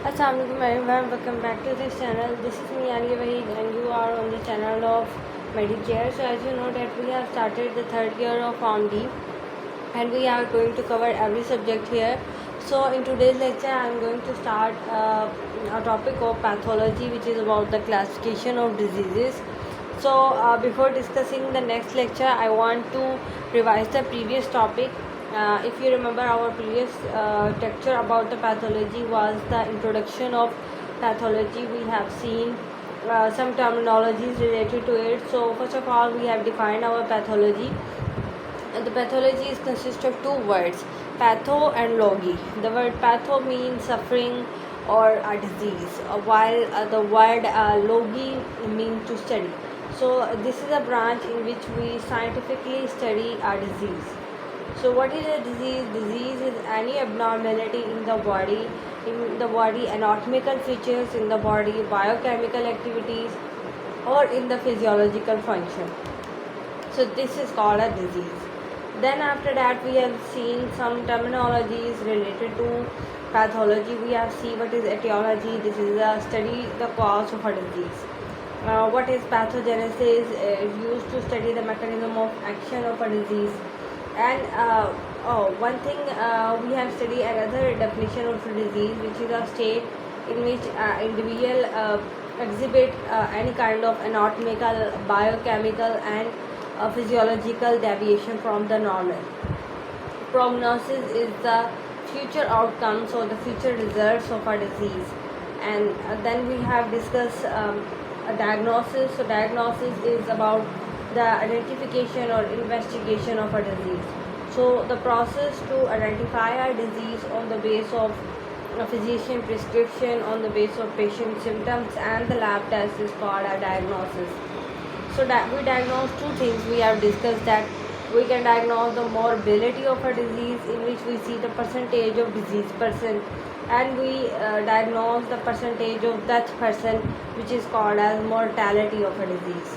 Assalamualaikum everyone, welcome back to this channel. This is me Ali Wahid and you are on the channel of Medicare. So as you know that we have started the third year of Form D and we are going to cover every subject here. So in today's lecture I am going to start a topic of pathology, which is about the classification of diseases. So before discussing the next lecture, I want to revise the previous topic. If you remember, our previous lecture about the pathology was the introduction of pathology. We have seen some terminologies related to it. So first of all, we have defined our pathology. And the pathology is consists of two words, patho and logi. The word patho means suffering or a disease, while the word logi means to study. So this is a branch in which we scientifically study a disease. So what is a disease? Disease is any abnormality in the body, anatomical features in the body, biochemical activities, or in the physiological function. So this is called a disease. Then after that we have seen some terminologies related to pathology. We have seen what is etiology. This is a study the cause of a disease. What is pathogenesis? Used to study the mechanism of action of a disease. And one thing we have studied another definition of disease, which is a state in which individual exhibit any kind of anatomical, biochemical, and physiological deviation from the normal. Prognosis is the future outcomes or the future results of a disease. And then we have discussed a diagnosis. So diagnosis is about the identification or investigation of a disease. So the process to identify a disease on the basis of a physician prescription, on the basis of patient symptoms and the lab test is called a diagnosis. So we diagnose two things. We have discussed that we can diagnose the morbidity of a disease, in which we see the percentage of disease percent, and we diagnose the percentage of death percent, which is called as mortality of a disease.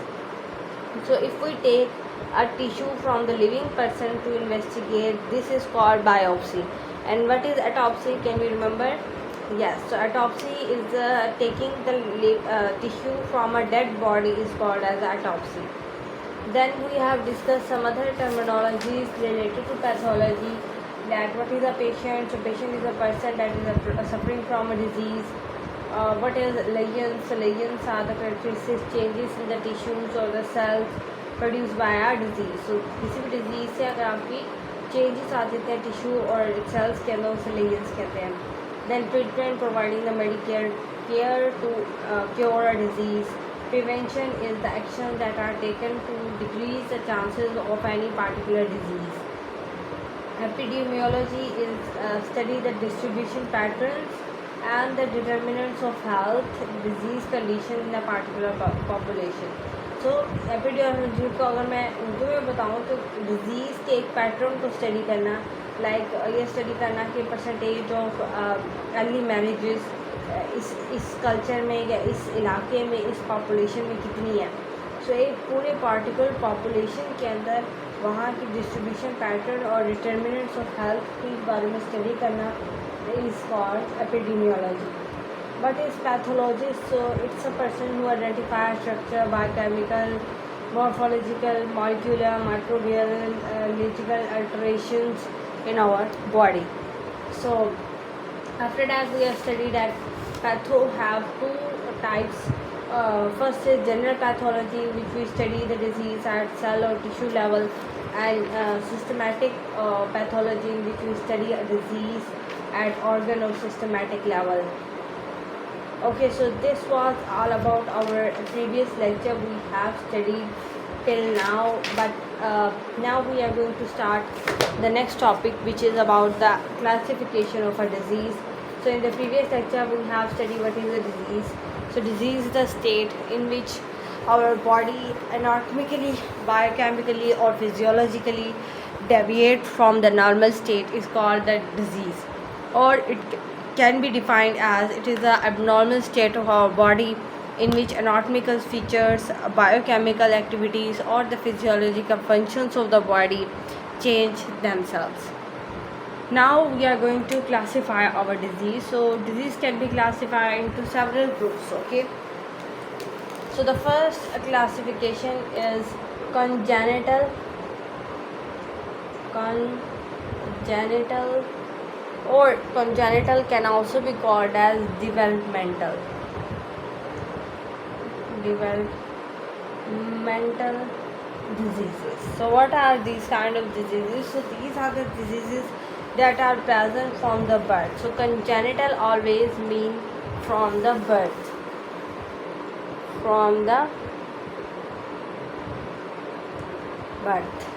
So if we take a tissue from the living person to investigate, this is called biopsy. And what is autopsy? Can you remember? Yes, so autopsy is taking the tissue from a dead body is called as autopsy. Then we have discussed some other terminologies related to pathology, that what is a patient? So patient is a person that is suffering from a disease. What is lesions? So lesions are the characteristic changes in the tissues or the cells produced by a disease. So किसी भी disease से अगर आपकी changes आते हैं tissue और cells के अंदर उसे lesions कहते हैं. Then treatment, providing the medical care to cure a disease. Prevention is the action that are taken to decrease the chances of any particular disease. Epidemiology is study the distribution patterns and the determinants of health disease condition in a particular population. So epidemiology को अगर मैं उर्दू में बताऊँ तो disease के एक pattern को study करना, लाइक ये स्टडी करना कि परसेंटेज ऑफ अर्ली मैरिजेस इस कल्चर में या इस इलाके में इस पॉपुलेशन में कितनी है. सो एक पूरे पार्टिकुलर पॉपुलेशन के अंदर वहाँ की डिस्ट्रीब्यूशन पैटर्न और डिटर्मिनेंट्स ऑफ हेल्थ के बारे में स्टडी करना is called epidemiology. What is pathologist? So it's a person who identifies structure, biochemical, morphological, molecular, microbiological alterations in our body. So after that we have studied that patho have two types. First is general pathology, which we study the disease at cell or tissue level, and systematic pathology, in which we study a disease at organ or systematic level. Okay, so this was all about our previous lecture we have studied till now, but now we are going to start the next topic, which is about the classification of a disease. So in the previous lecture we have studied what is a disease. So disease is the state in which our body anatomically, biochemically or physiologically deviate from the normal state is called the disease, or it can be defined as it is the abnormal state of our body in which anatomical features, biochemical activities or the physiological functions of the body change themselves. Now we are going to classify our disease. So disease can be classified into several groups. Okay. So the first classification is congenital, congenital, or congenital can also be called as developmental diseases. So what are these kind of diseases? So these are the diseases that are present from the birth. So congenital always mean from the birth, from the birth,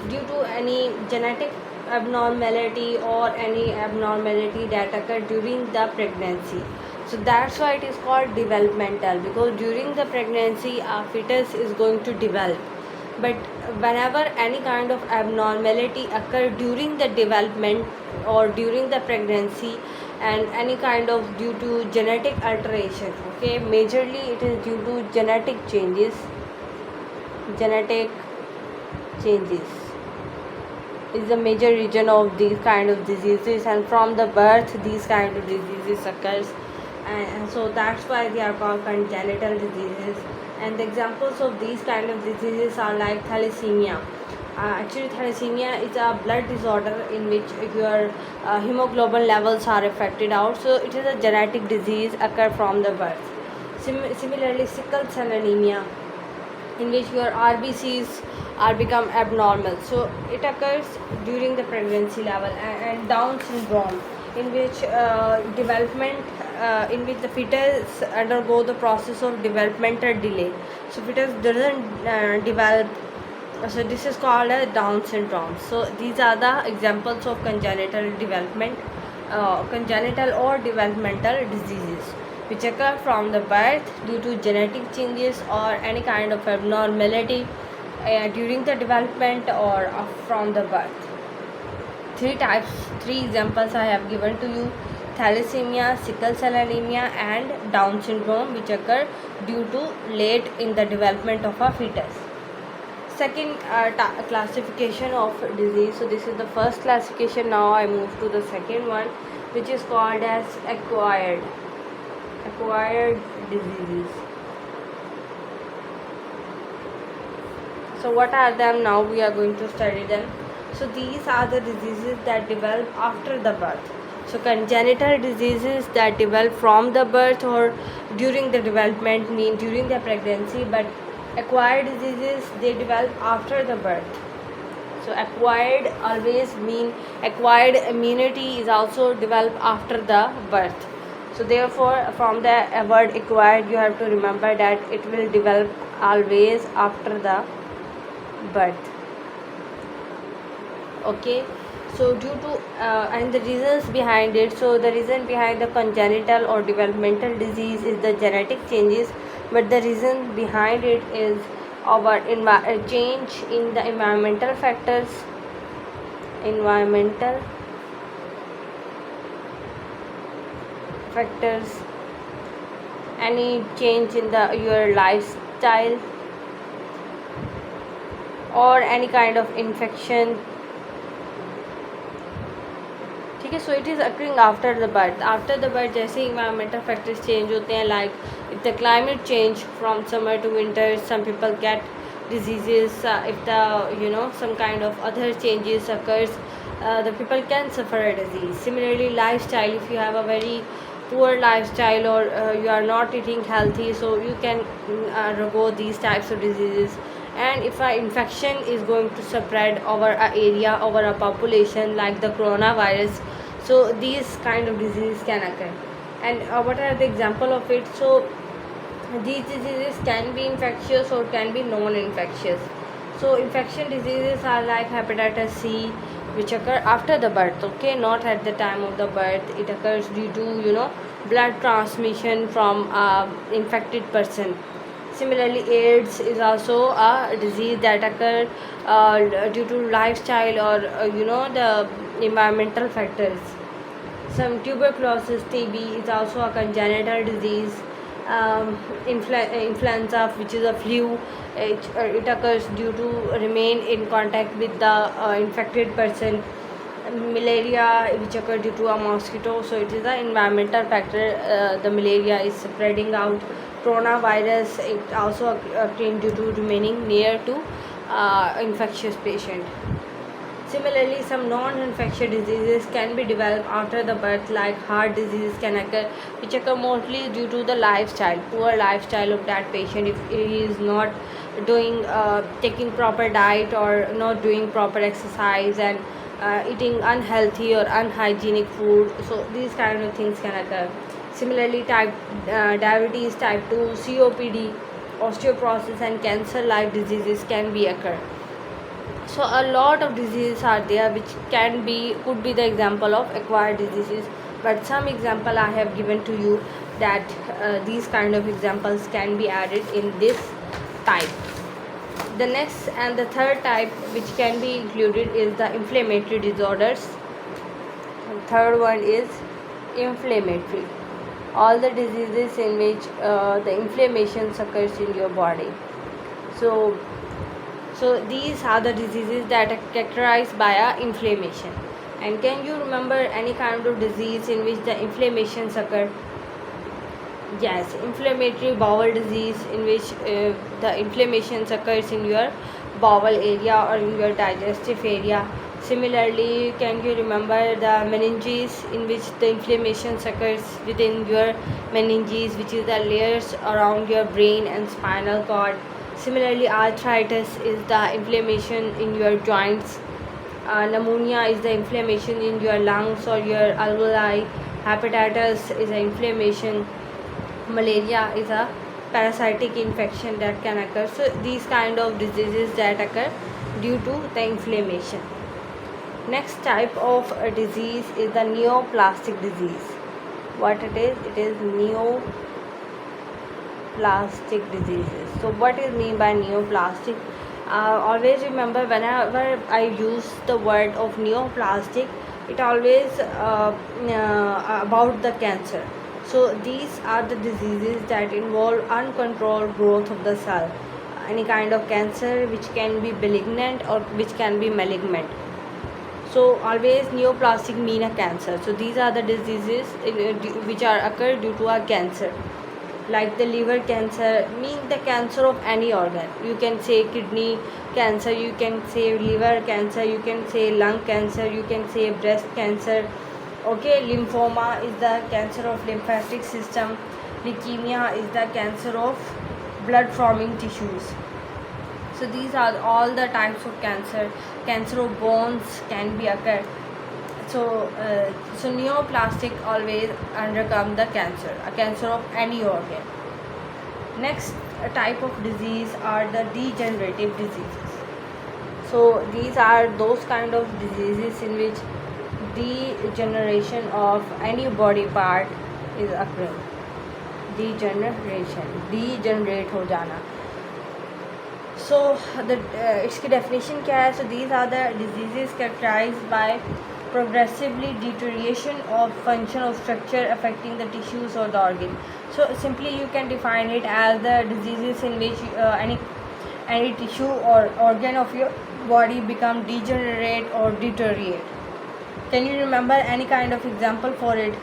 due to any genetic abnormality or any abnormality that occur during the pregnancy. So that's why it is called developmental, because during the pregnancy a fetus is going to develop. But whenever any kind of abnormality occur during the development or during the pregnancy, and any kind of due to genetic alteration, okay, majorly it is due to genetic changes is the major reason of these kind of diseases, and from the birth these kind of diseases occurs, and so that's why they are called congenital diseases. And the examples of these kind of diseases are like thalassemia. Actually thalassemia is a blood disorder in which your hemoglobin levels are affected out, so it is a genetic disease occur from the birth. Similarly sickle cell anemia, in which your RBCs are become abnormal, so it occurs during the pregnancy level. And Down syndrome, in which in which the fetus undergo the process of developmental delay, so fetus doesn't develop, so this is called a Down syndrome. So these are the examples of congenital or developmental diseases which occur from the birth due to genetic changes or any kind of abnormality during the development or from the birth. Three examples I have given to you: thalassemia, sickle cell anemia, and Down syndrome, which occur due to late in the development of a fetus. Second classification of disease. So this is the first classification. Now I move to the second one, which is called as acquired diseases. So what are them? Now we are going to study them. So these are the diseases that develop after the birth. So congenital diseases that develop from the birth or during the development, mean during the pregnancy, but acquired diseases, they develop after the birth. So acquired always mean acquired immunity is also developed after the birth. So therefore from the word acquired you have to remember that it will develop always after the birth. Okay, so due to and the reasons behind it. So the reason behind the congenital or developmental disease is the genetic changes, but the reason behind it is our change in the environmental factors, any change in your lifestyle, or any kind of infection. ठीक है, so it is occurring after the birth. After the birth जैसे environmental factors change होते हैं, like if the climate change from summer to winter, some people get diseases. If the some kind of other changes occurs, the people can suffer a disease. Similarly lifestyle, if you have a very poor lifestyle or you are not eating healthy, so you can undergo these types of diseases. And if an infection is going to spread over an area, over a population, like the coronavirus, so these kind of diseases can occur. And what are the example of it? So these diseases can be infectious or can be non-infectious. So infection diseases are like hepatitis C, which occur after the birth, okay, not at the time of the birth. It occurs due to blood transmission from infected person. Similarly AIDS is also a disease that occur due to lifestyle or the environmental factors. Some tuberculosis, TB, is also a congenital disease. Influenza, which is a flu, it occurs due to remain in contact with the infected person. Malaria, which occur due to a mosquito, so it is the environmental factor. The malaria is spreading out. Coronavirus, it also occurring due to remaining near to infectious patient. Similarly, some non-infectious diseases can be developed after the birth, like heart diseases can occur, which occur mostly due to the lifestyle, poor lifestyle of that patient. If he is not doing taking proper diet or not doing proper exercise and eating unhealthy or unhygienic food, so these kind of things can occur. Similarly, diabetes type 2, COPD, osteoporosis and cancer-like diseases can be occur. So a lot of diseases are there which could be the example of acquired diseases, but some example I have given to you, that these kind of examples can be added in this type. The next and the third type which can be included is the inflammatory disorders. And third one is inflammatory, all the diseases in which the inflammation occurs in your body. So these are the diseases that are characterized by inflammation. And can you remember any kind of disease in which the inflammations occur? Yes, inflammatory bowel disease, in which the inflammations occurs in your bowel area or in your digestive area. Similarly, can you remember the meninges, in which the inflammations occurs within your meninges, which is the layers around your brain and spinal cord. Similarly, arthritis is the inflammation in your joints. Pneumonia is the inflammation in your lungs or your alveoli. Hepatitis is an inflammation. Malaria is a parasitic infection that can occur. So these kind of diseases that occur due to the inflammation. Next type of disease is the neoplastic disease. What it is? It is neoplastic diseases. So what is mean by neoplastic? Always remember, whenever I use the word of neoplastic, it always about the cancer. So these are the diseases that involve uncontrolled growth of the cell. Any kind of cancer which can be malignant or which can be malignant. So always neoplastic mean a cancer. So these are the diseases which are occur due to a cancer. Like the liver cancer mean the cancer of any organ. You can say kidney cancer, you can say liver cancer, you can say lung cancer, you can say breast cancer. Okay, lymphoma is the cancer of lymphatic system. Leukemia is the cancer of blood forming tissues. So these are all the types of cancer. Cancer of bones can be occur. So neoplastic always undercome the cancer, a cancer of any organ. Next type of disease are the degenerative diseases. So these are those kind of diseases in which degeneration of any body part is occurring. Degenerate हो जाना. So इसकी definition क्या है? So these are the diseases characterized by progressively deterioration of function of structure affecting the tissues or the organ. So simply you can define it as the diseases in which any tissue or organ of your body become degenerate or deteriorate. Can you remember any kind of example for it?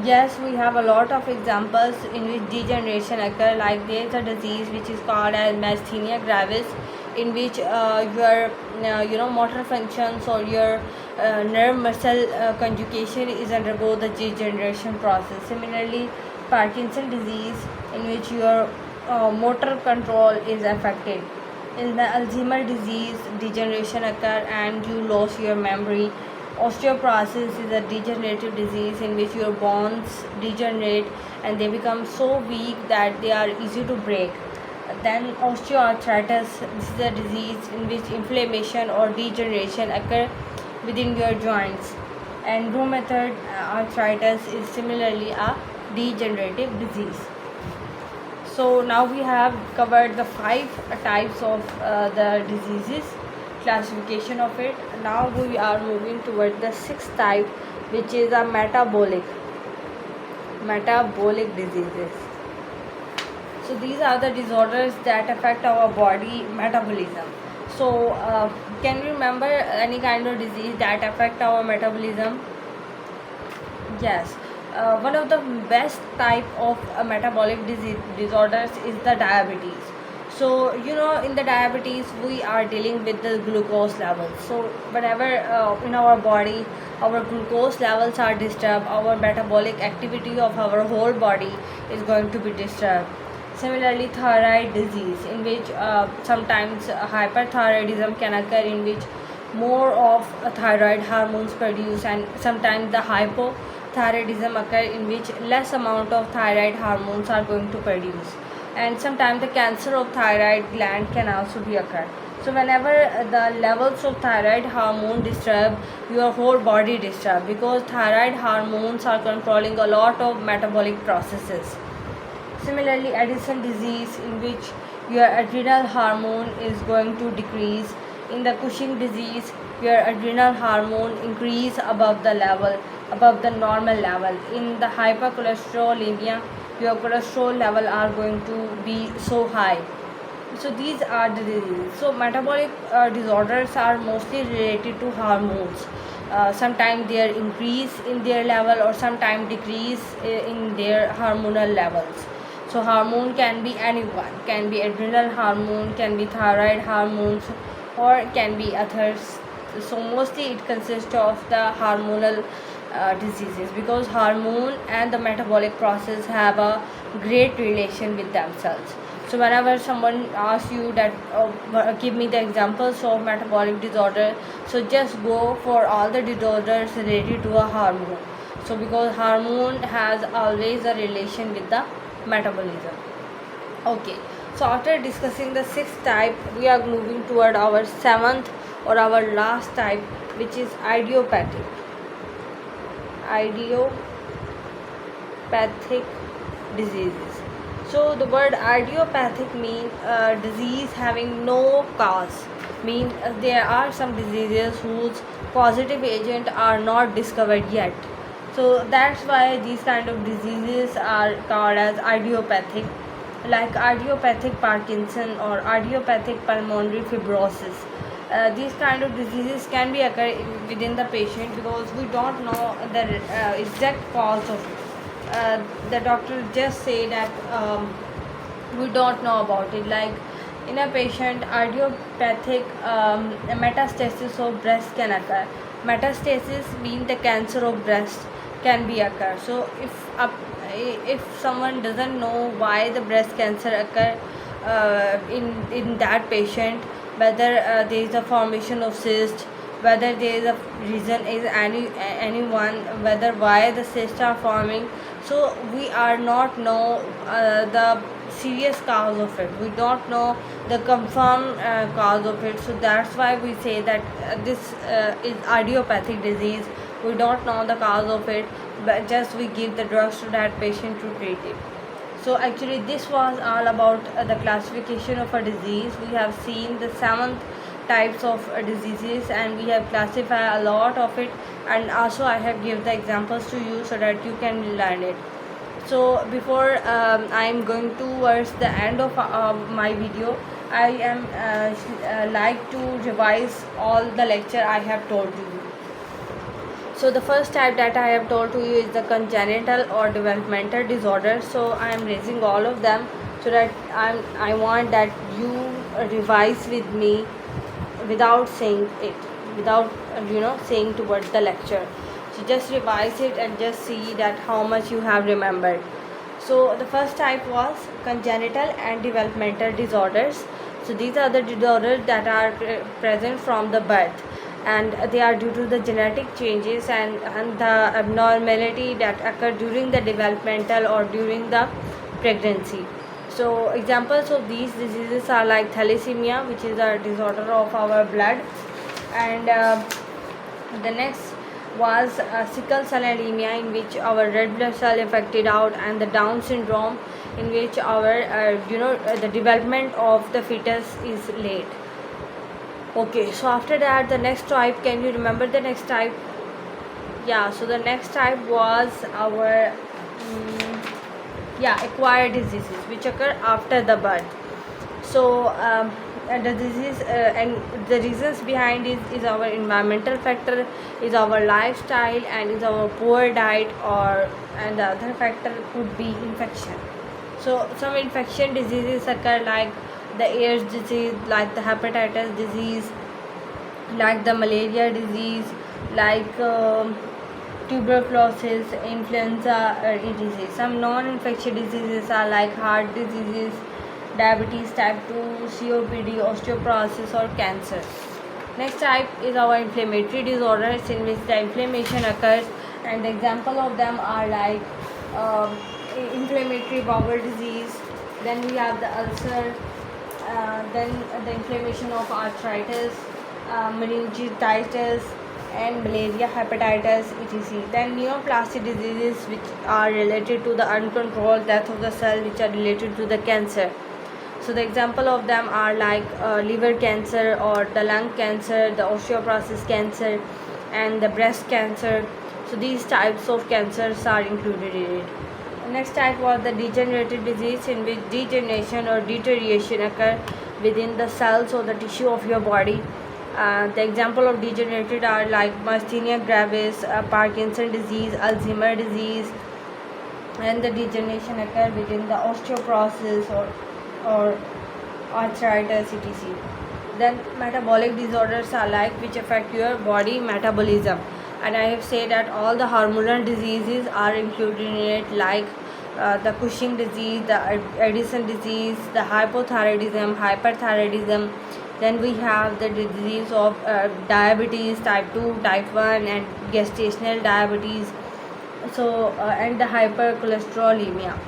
Yes, we have a lot of examples in which degeneration occur. Like there is a disease which is called as myasthenia gravis, in which your motor functions or your nerve muscle conjugation is undergo the degeneration process. Similarly, Parkinson disease, in which your motor control is affected. In the Alzheimer's disease, degeneration occur and you lose your memory. Osteoporosis is a degenerative disease in which your bones degenerate and they become so weak that they are easy to break. Then osteoarthritis, this is a disease in which inflammation or degeneration occur within your joints. And rheumatoid arthritis is similarly a degenerative disease. So now we have covered the 5 types of the diseases, classification of it. Now we are moving toward the 6th type, which is a metabolic diseases. So these are the disorders that affect our body metabolism. So can you remember any kind of disease that affect our metabolism? Yes, one of the best type of metabolic disease disorders is the diabetes. So in the diabetes we are dealing with the glucose levels. So whenever in our body our glucose levels are disturbed, our metabolic activity of our whole body is going to be disturbed. Similarly, thyroid disease, in which sometimes hyperthyroidism can occur, in which more of thyroid hormones produced, and sometimes the hypothyroidism occur, in which less amount of thyroid hormones are going to produce, and sometimes the cancer of thyroid gland can also be occur. So whenever the levels of thyroid hormone disturb, your whole body disturb, because thyroid hormones are controlling a lot of metabolic processes. Similarly, Addison disease, in which your adrenal hormone is going to decrease. In the Cushing disease, your adrenal hormone increase above the normal level. In the hypercholesterolemia, your cholesterol level are going to be so high. So these are the diseases. So metabolic disorders are mostly related to hormones. Sometimes they are increase in their level, or sometimes decrease in their hormonal levels. So hormone can be anyone, can be adrenal hormone, can be thyroid hormones, or can be others. So mostly it consists of the hormonal diseases, because hormone and the metabolic process have a great relation with themselves. So whenever someone asks you that give me the examples of metabolic disorder, so just go for all the disorders related to a hormone. So because hormone has always a relation with the metabolism. Okay, so after discussing the sixth type, we are moving toward our seventh or our last type, which is idiopathic diseases. So the word idiopathic means disease having no cause. Means there are some diseases whose causative agent are not discovered yet. So that's why these kind of diseases are called as idiopathic, like idiopathic Parkinson or idiopathic pulmonary fibrosis. These kind of diseases can be occur within the patient, because we don't know the exact cause of it. The doctor just say that we don't know about it. Like in a patient, idiopathic metastasis of breast can occur. Metastasis means the cancer of breast can be occur. So if someone doesn't know why the breast cancer occur in that patient, whether there is a formation of cyst, whether there is a reason is anyone, whether why the cysts are forming, so we are not know the serious cause of it. We don't know the confirmed cause of it. So that's why we say that this is idiopathic disease. We don't know the cause of it, but just we give the drugs to that patient to treat it. So actually this was all about the classification of a disease. We have seen the 7 types of diseases, and we have classified a lot of it, and also I have give the examples to you so that you can learn it. So before I am going towards the end of my video, I am like to revise all the lecture I have told to you. So the first type that I have told to you is the congenital or developmental disorder. So I am raising all of them so that I want that you revise with me without saying it, without saying towards the lecture. So just revise it and just see that how much you have remembered. So the first type was congenital and developmental disorders. So these are the disorders that are present from the birth, and they are due to the genetic changes and the abnormality that occur during the developmental or during the pregnancy. So examples of these diseases are like thalassemia, which is a disorder of our blood, and the next was sickle cell anemia, in which our red blood cell affected out, and the Down syndrome, in which our the development of the fetus is late. Okay, so after that, the next type, can you remember the next type? Yeah, so the next type was our acquired diseases which occur after the birth. So the disease and the reasons behind is our environmental factor, is our lifestyle, and is our poor diet, or and the other factor could be infection. So some infection diseases occur like the AIDS disease, like the hepatitis disease, like the malaria disease, like tuberculosis, influenza, etc. Some non-infectious diseases are like heart diseases, diabetes type 2, COPD, osteoporosis, or cancer. Next type is our inflammatory disorders, in which the inflammation occurs, and the example of them are like inflammatory bowel disease, then we have the ulcer, then the inflammation of arthritis, meningitis, and malaria, hepatitis, etc. Then neoplastic diseases, which are related to the uncontrolled death of the cell, which are related to the cancer. So the example of them are like liver cancer, or the lung cancer, the osteoporosis cancer, and the breast cancer. So these types of cancers are included in it. The next type was the degenerative disease, in which degeneration or deterioration occur within the cells or the tissue of your body. The example of degenerated are like myasthenia gravis, Parkinson disease, Alzheimer disease, and the degeneration occur within the osteoporosis or arthritis, etc. Then metabolic disorders are like which affect your body metabolism, and I have said that all the hormonal diseases are included in it, like the Cushing disease, the Addison disease, the hypothyroidism, hyperthyroidism. Then we have the disease of diabetes type 2, type 1, and gestational diabetes. So and the hypercholesterolemia.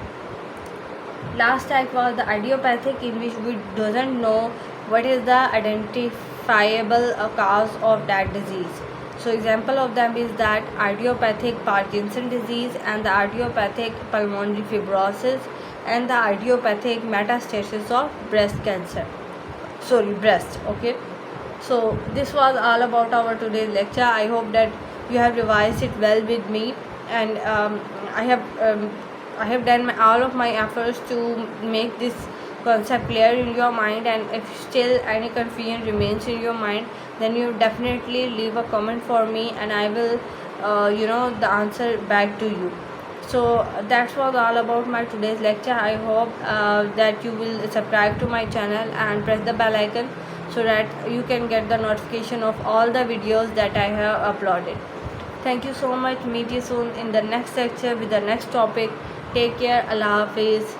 Last type was the idiopathic, in which we doesn't know what is the identifiable cause of that disease. So example of them is that idiopathic Parkinson disease, and the idiopathic pulmonary fibrosis, and the idiopathic metastasis of breast cancer. Breast. Okay. So this was all about our today's lecture. I hope that you have revised it well with me, and I have done all of my efforts to make this concept clear in your mind. And if still any confusion remains in your mind, then you definitely leave a comment for me, and I will the answer back to you. So that was all about my today's lecture. I hope that you will subscribe to my channel and press the bell icon, so that you can get the notification of all the videos that I have uploaded. Thank you so much. Meet you soon in the next lecture with the next topic. Take care. Allah Hafiz.